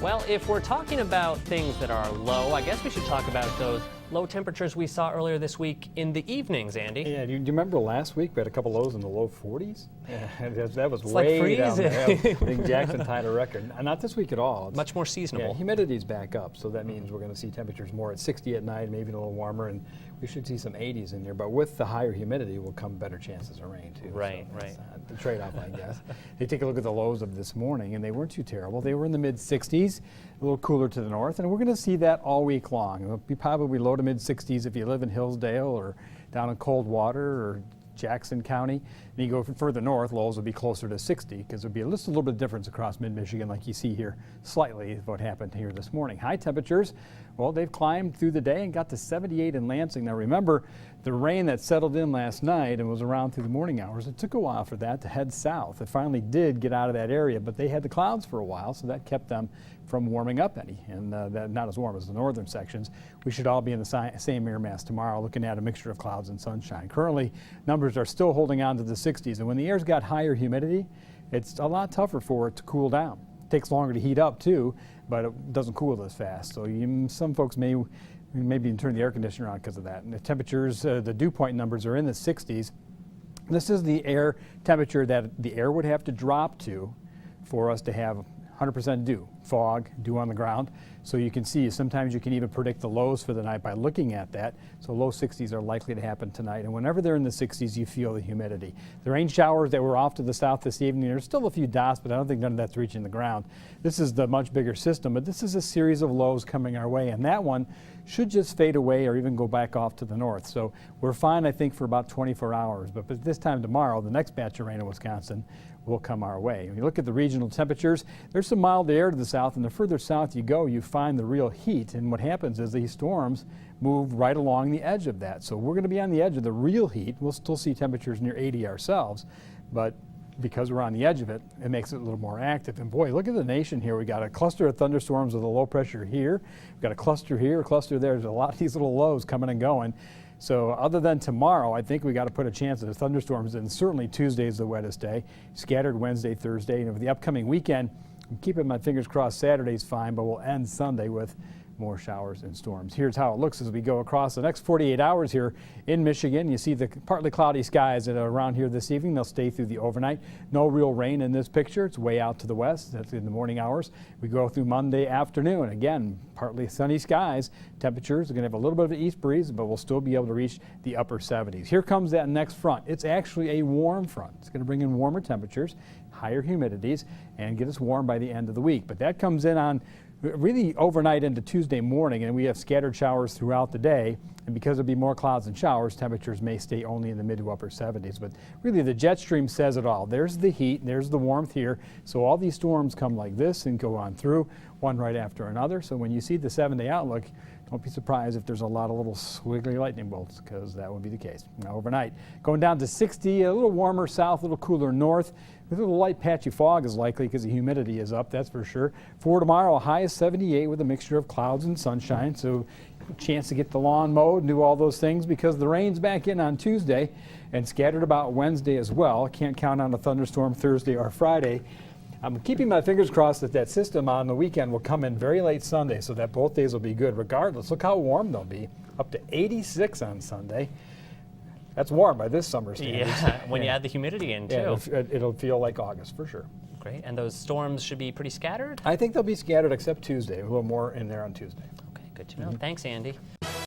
Well, if we're talking about things that are low, I guess we should talk about those low temperatures we saw earlier this week in the evenings, Andy. Yeah, do you remember last week we had a couple lows in the low 40s? Yeah, that was It's way like down there. I freezing. think Jackson tied a record. Not this week at all. It's, Much more seasonable. Yeah, humidity's back up, so that means we're going to see temperatures more at 60 at night, maybe a little warmer, and we should see some 80s in there. But with the higher humidity will come better chances of rain, too. Right, so right. The trade-off, I guess. They take a look at the lows of this morning, and they weren't too terrible. They were in the mid-60s, a little cooler to the north, and we're going to see that all week long. It'll be probably low to mid-60s if you live in Hillsdale or down in Coldwater or Jackson County. And you go further north, lows will be closer to 60 because there'll be just a little bit of difference across mid-Michigan like you see here slightly is what happened here this morning. High temperatures, well, they've climbed through the day and got to 78 in Lansing. Now remember, the rain that settled in last night and was around through the morning hours, it took a while for that to head south. It finally did get out of that area, but they had the clouds for a while, so that kept them from warming up any, and that not as warm as the northern sections. We should all be in the same air mass tomorrow, looking at a mixture of clouds and sunshine. Currently, numbers are still holding on to the 60s, and when the air's got higher humidity, it's a lot tougher for it to cool down. It takes longer to heat up too, but it doesn't cool as fast. So some folks may maybe turn the air conditioner on because of that. And the temperatures, the dew point numbers are in the 60s. This is the air temperature that the air would have to drop to for us to have 100% dew, fog, dew on the ground. So you can see sometimes you can even predict the lows for the night by looking at that. So low 60s are likely to happen tonight. And whenever they're in the 60s, you feel the humidity. The rain showers that were off to the south this evening, there's still a few dots, but I don't think none of that's reaching the ground. This is the much bigger system, but this is a series of lows coming our way. And that one should just fade away or even go back off to the north. So we're fine, I think, for about 24 hours. But this time tomorrow, the next batch of rain in Wisconsin will come our way. When you look at the regional temperatures, there's some mild air to the south, and the further south you go, you find the real heat. And what happens is these storms move right along the edge of that. So we're going to be on the edge of the real heat. We'll still see temperatures near 80 ourselves, but because we're on the edge of it, it makes it a little more active. And boy, look at the nation here. We got a cluster of thunderstorms with a low pressure here. We've got a cluster here, a cluster there. There's a lot of these little lows coming and going. So other than tomorrow, I think we got to put a chance of the thunderstorms, and certainly Tuesday is the wettest day. Scattered Wednesday, Thursday, and over the upcoming weekend, I'm keeping my fingers crossed Saturday's fine, but we'll end Sunday with more showers and storms. Here's how it looks as we go across the next 48 hours here in Michigan. You see the partly cloudy skies that are around here this evening. They'll stay through the overnight. No real rain in this picture. It's way out to the west. That's in the morning hours. We go through Monday afternoon. Again, partly sunny skies. Temperatures are going to have a little bit of an east breeze, but we'll still be able to reach the upper 70s. Here comes that next front. It's actually a warm front. It's going to bring in warmer temperatures, higher humidities, and get us warm by the end of the week. But that comes in on really overnight into Tuesday morning, and we have scattered showers throughout the day. And because there'll be more clouds and showers, temperatures may stay only in the mid to upper 70s. But really, the jet stream says it all. There's the heat, there's the warmth here. So all these storms come like this and go on through, one right after another. So when you see the 7-day outlook, don't be surprised if there's a lot of little squiggly lightning bolts, because that would be the case. Now overnight, going down to 60, a little warmer south, a little cooler north. A little light patchy fog is likely because the humidity is up, that's for sure. For tomorrow, a high of 78 with a mixture of clouds and sunshine. So a chance to get the lawn mowed and do all those things because the rain's back in on Tuesday and scattered about Wednesday as well. Can't count on a thunderstorm Thursday or Friday. I'm keeping my fingers crossed that that system on the weekend will come in very late Sunday so that both days will be good regardless. Look how warm they'll be, up to 86 on Sunday. That's warm by this summer standards. Yeah, when you add the humidity in too. Yeah, it'll feel like August for sure. Great, and those storms should be pretty scattered? I think they'll be scattered except Tuesday, a little more in there on Tuesday. Okay, good to know. Thanks, Andy.